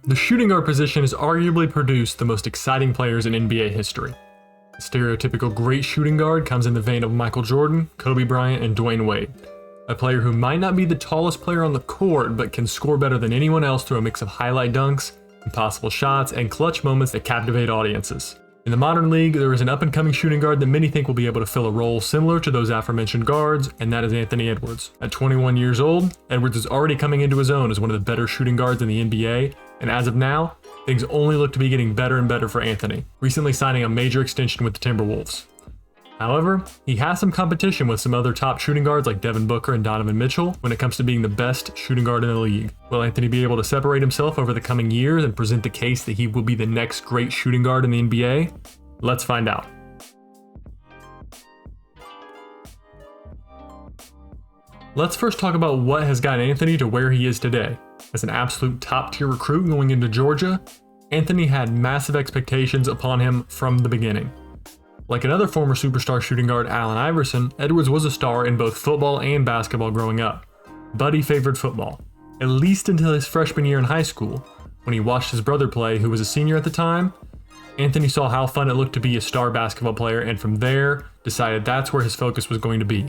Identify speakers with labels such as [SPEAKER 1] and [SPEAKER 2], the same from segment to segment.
[SPEAKER 1] The shooting guard position has arguably produced the most exciting players in NBA history. The stereotypical great shooting guard comes in the vein of Michael Jordan, Kobe Bryant, and Dwyane Wade. A player who might not be the tallest player on the court, but can score better than anyone else through a mix of highlight dunks, impossible shots, and clutch moments that captivate audiences. In the modern league, there is an up-and-coming shooting guard that many think will be able to fill a role similar to those aforementioned guards, and that is Anthony Edwards. At 21 years old, Edwards is already coming into his own as one of the better shooting guards in the NBA, and as of now, things only look to be getting better and better for Anthony, recently signing a major extension with the Timberwolves. However, he has some competition with some other top shooting guards like Devin Booker and Donovan Mitchell when it comes to being the best shooting guard in the league. Will Anthony be able to separate himself over the coming years and present the case that he will be the next great shooting guard in the NBA? Let's find out. Let's first talk about what has gotten Anthony to where he is today. As an absolute top-tier recruit going into Georgia, Anthony had massive expectations upon him from the beginning. Like another former superstar shooting guard, Allen Iverson, Edwards was a star in both football and basketball growing up, but he favored football, at least until his freshman year in high school, when he watched his brother play, who was a senior at the time. Anthony saw how fun it looked to be a star basketball player, and from there, decided that's where his focus was going to be.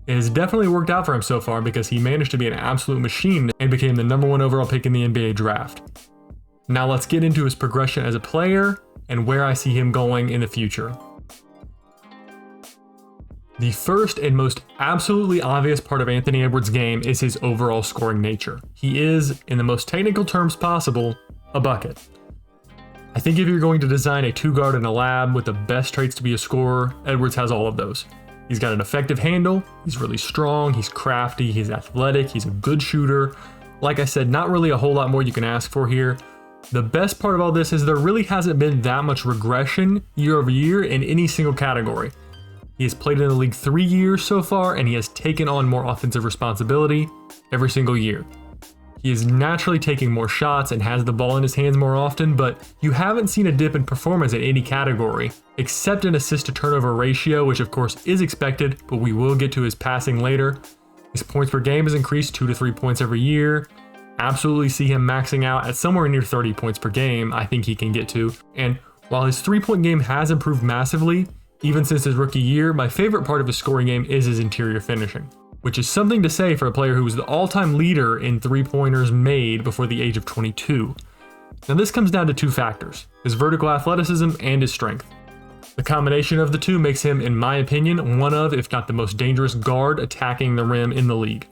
[SPEAKER 1] It has definitely worked out for him so far because he managed to be an absolute machine and became the #1 overall pick in the NBA draft. Now let's get into his progression as a player and where I see him going in the future. The first and most absolutely obvious part of Anthony Edwards' game is his overall scoring nature. He is, in the most technical terms possible, a bucket. I think if you're going to design a two-guard in a lab with the best traits to be a scorer, Edwards has all of those. He's got an effective handle, he's really strong, he's crafty, he's athletic, he's a good shooter. Like I said, not really a whole lot more you can ask for here. The best part of all this is there really hasn't been that much regression year over year in any single category. He has played in the league 3 years so far, and he has taken on more offensive responsibility every single year. He is naturally taking more shots and has the ball in his hands more often, but you haven't seen a dip in performance in any category, except an assist-to-turnover ratio, which of course is expected, but we will get to his passing later. His points per game has increased 2 to 3 points every year. Absolutely see him maxing out at somewhere near 30 points per game, I think he can get to. And while his three-point game has improved massively, even since his rookie year, my favorite part of his scoring game is his interior finishing, which is something to say for a player who was the all-time leader in three-pointers made before the age of 22. Now this comes down to two factors, his vertical athleticism and his strength. The combination of the two makes him, in my opinion, one of, if not the most dangerous guard attacking the rim in the league.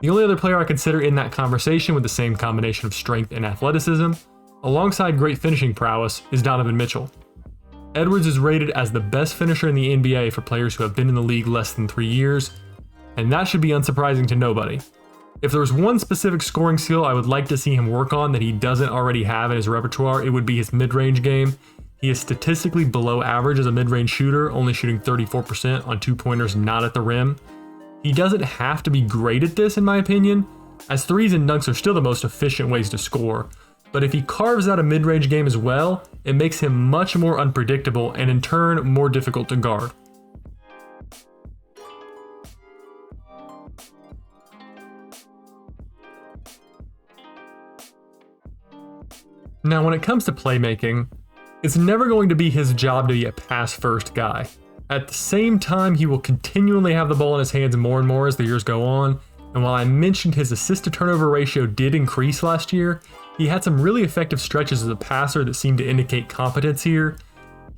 [SPEAKER 1] The only other player I consider in that conversation with the same combination of strength and athleticism, alongside great finishing prowess, is Donovan Mitchell. Edwards is rated as the best finisher in the NBA for players who have been in the league less than 3 years, and that should be unsurprising to nobody. If there was one specific scoring skill I would like to see him work on that he doesn't already have in his repertoire, it would be his mid-range game. He is statistically below average as a mid-range shooter, only shooting 34% on two-pointers not at the rim. He doesn't have to be great at this in my opinion, as threes and dunks are still the most efficient ways to score. But if he carves out a mid-range game as well, it makes him much more unpredictable and in turn more difficult to guard. Now when it comes to playmaking, it's never going to be his job to be a pass-first guy. At the same time, he will continually have the ball in his hands more and more as the years go on, and while I mentioned his assist-to-turnover ratio did increase last year, he had some really effective stretches as a passer that seemed to indicate competence here.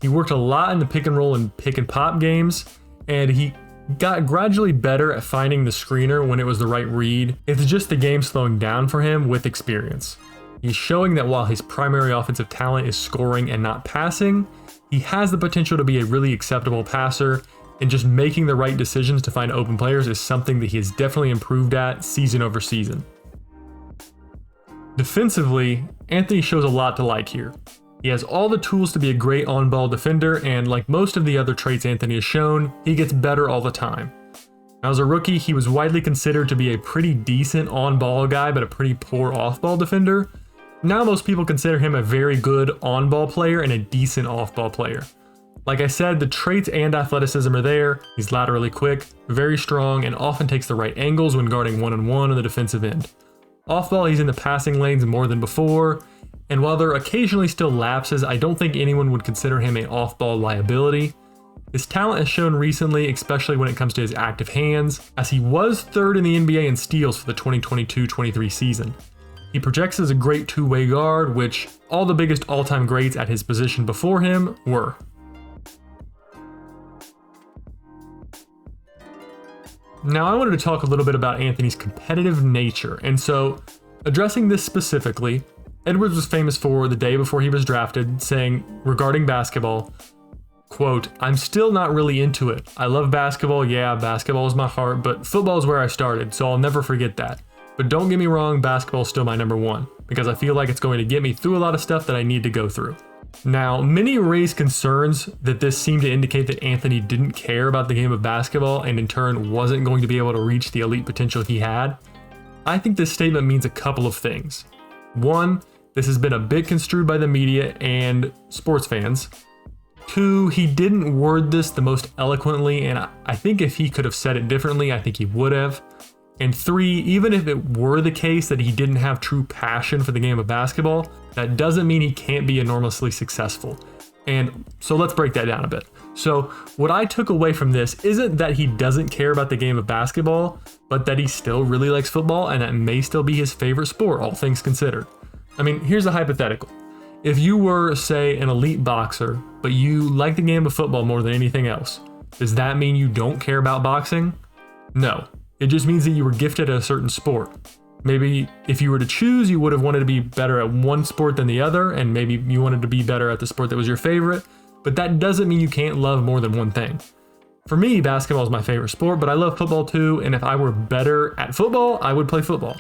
[SPEAKER 1] He worked a lot in the pick and roll and pick and pop games, and he got gradually better at finding the screener when it was the right read. It's just the game slowing down for him with experience. He's showing that while his primary offensive talent is scoring and not passing, he has the potential to be a really acceptable passer, and just making the right decisions to find open players is something that he has definitely improved at season over season. Defensively, Anthony shows a lot to like here. He has all the tools to be a great on-ball defender, and like most of the other traits Anthony has shown, he gets better all the time. Now, as a rookie, he was widely considered to be a pretty decent on-ball guy, but a pretty poor off-ball defender. Now most people consider him a very good on-ball player and a decent off-ball player. Like I said, the traits and athleticism are there. He's laterally quick, very strong, and often takes the right angles when guarding one-on-one on the defensive end. Off-ball, he's in the passing lanes more than before, And while there occasionally still lapses, I don't think anyone would consider him an off-ball liability. His talent has shown recently, especially when it comes to his active hands, as he was third in the NBA in steals for the 2022-23 season. He projects as a great two-way guard, which all the biggest all-time greats at his position before him were. Now I wanted to talk a little bit about Anthony's competitive nature, and so addressing this specifically, Edwards was famous for the day before he was drafted saying regarding basketball, quote, "I'm still not really into it. I love basketball, yeah, basketball is my heart, but football is where I started, so I'll never forget that. But don't get me wrong, basketball is still my number one, because I feel like it's going to get me through a lot of stuff that I need to go through." Now, many raised concerns that this seemed to indicate that Anthony didn't care about the game of basketball and in turn wasn't going to be able to reach the elite potential he had. I think this statement means a couple of things. One, this has been a bit construed by the media and sports fans. Two, he didn't word this the most eloquently, and I think if he could have said it differently, I think he would have. And three, even if it were the case that he didn't have true passion for the game of basketball, that doesn't mean he can't be enormously successful. And so let's break that down a bit. So what I took away from this isn't that he doesn't care about the game of basketball, but that he still really likes football and that may still be his favorite sport, all things considered. I mean, here's a hypothetical. If you were, say, an elite boxer, but you like the game of football more than anything else, does that mean you don't care about boxing? No. It just means that you were gifted at a certain sport. Maybe if you were to choose, you would have wanted to be better at one sport than the other, and maybe you wanted to be better at the sport that was your favorite, but that doesn't mean you can't love more than one thing. For me, basketball is my favorite sport, but I love football too, and if I were better at football, I would play football.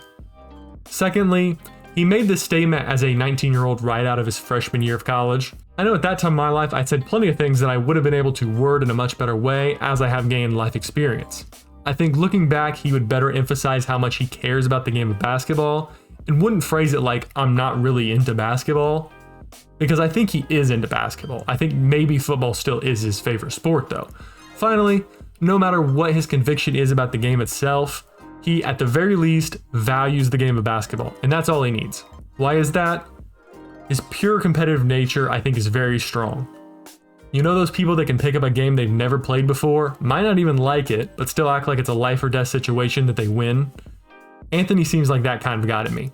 [SPEAKER 1] Secondly, he made this statement as a 19-year-old right out of his freshman year of college. I know at that time in my life, I'd said plenty of things that I would have been able to word in a much better way as I have gained life experience. I think looking back, he would better emphasize how much he cares about the game of basketball and wouldn't phrase it like, "I'm not really into basketball," because I think he is into basketball. I think maybe football still is his favorite sport though. Finally, no matter what his conviction is about the game itself, he at the very least values the game of basketball, and that's all he needs. Why is that? His pure competitive nature, I think, is very strong. You know those people that can pick up a game they've never played before, might not even like it, but still act like it's a life or death situation that they win? Anthony seems like that kind of guy to me.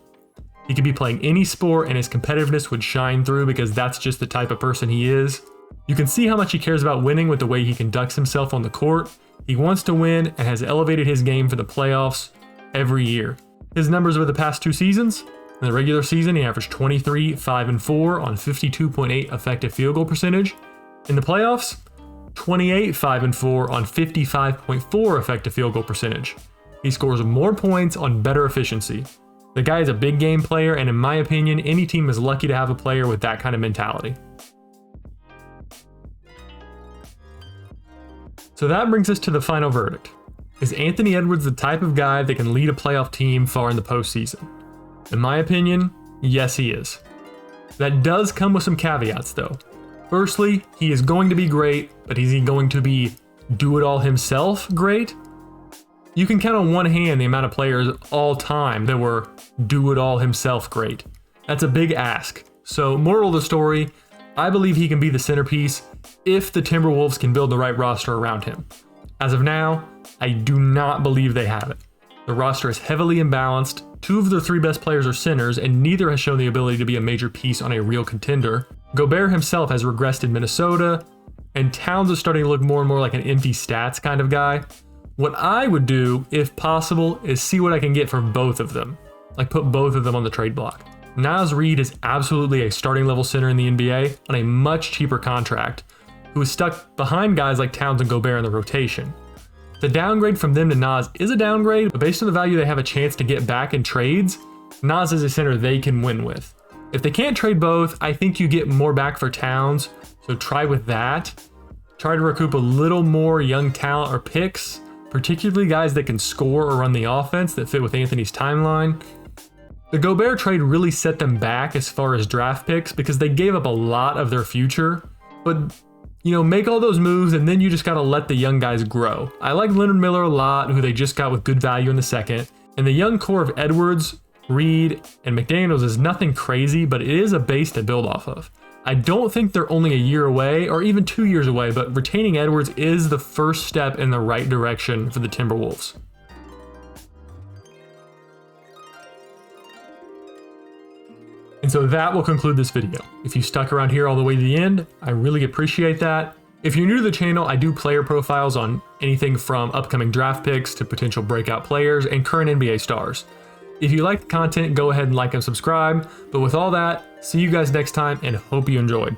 [SPEAKER 1] He could be playing any sport and his competitiveness would shine through because that's just the type of person he is. You can see how much he cares about winning with the way he conducts himself on the court. He wants to win and has elevated his game for the playoffs every year. His numbers over the past 2 seasons: in the regular season, he averaged 23, 5, and 4 on 52.8 effective field goal percentage. In the playoffs, 28, 5, and 4 on 55.4 effective field goal percentage. He scores more points on better efficiency. The guy is a big game player, and in my opinion, any team is lucky to have a player with that kind of mentality. So that brings us to the final verdict. Is Anthony Edwards the type of guy that can lead a playoff team far in the postseason? In my opinion, yes, he is. That does come with some caveats though. Firstly, he is going to be great, but is he going to be do-it-all himself great? You can count on one hand the amount of players all time that were do-it-all himself great. That's a big ask. So moral of the story, I believe he can be the centerpiece if the Timberwolves can build the right roster around him. As of now, I do not believe they have it. The roster is heavily imbalanced. 2 of their 3 best players are centers, and neither has shown the ability to be a major piece on a real contender. Gobert himself has regressed in Minnesota, and Towns is starting to look more and more like an empty stats kind of guy. What I would do, if possible, is see what I can get for both of them. Like put both of them on the trade block. Naz Reid is absolutely a starting level center in the NBA on a much cheaper contract, who is stuck behind guys like Towns and Gobert in the rotation. The downgrade from them to Naz is a downgrade, but based on the value they have a chance to get back in trades, Naz is a center they can win with. If they can't trade both, I think you get more back for Towns, so try with that. Try to recoup a little more young talent or picks, particularly guys that can score or run the offense that fit with Anthony's timeline. The Gobert trade really set them back as far as draft picks because they gave up a lot of their future, but make all those moves and then you just gotta let the young guys grow. I like Leonard Miller a lot, who they just got with good value in the second, and the young core of Edwards, Reed, and McDaniels is nothing crazy, but it is a base to build off of. I don't think they're only a year away or even 2 years away, but retaining Edwards is the first step in the right direction for the Timberwolves. And so that will conclude this video. If you stuck around here all the way to the end, I really appreciate that. If you're new to the channel, I do player profiles on anything from upcoming draft picks to potential breakout players and current NBA stars. If you like the content, go ahead and like and subscribe. But with all that, see you guys next time and hope you enjoyed.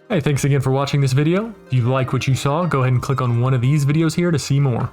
[SPEAKER 1] Hey, thanks again for watching this video. If you like what you saw, go ahead and click on one of these videos here to see more.